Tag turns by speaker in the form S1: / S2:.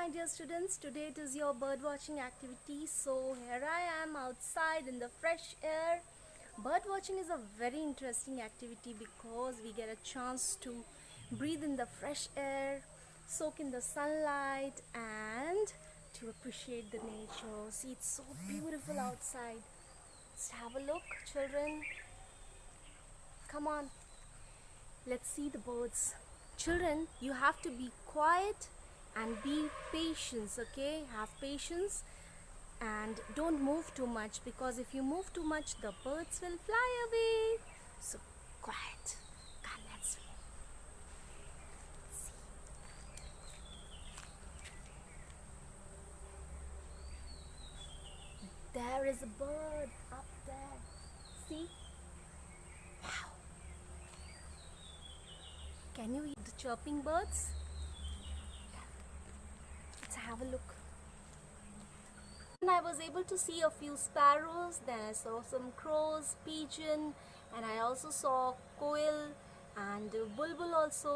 S1: my dear students, today it is your bird watching activity. So here I am outside in the fresh air. Bird watching is a very interesting activity because we get a chance to breathe in the fresh air, soak in the sunlight, and to appreciate the nature. See, it's so beautiful outside. Let's have a look, children. Come on, let's see the birds. Children, you have to be quiet and be patient, okay? Have patience and don't move too much, because if you move too much the birds will fly away. So quiet. Come, let's see. There is a bird up there. See? Wow. Can you hear the chirping birds? Let's have a look. And I was able to see a few sparrows, then I saw some crows, pigeon, and I also saw quail and bulbul also.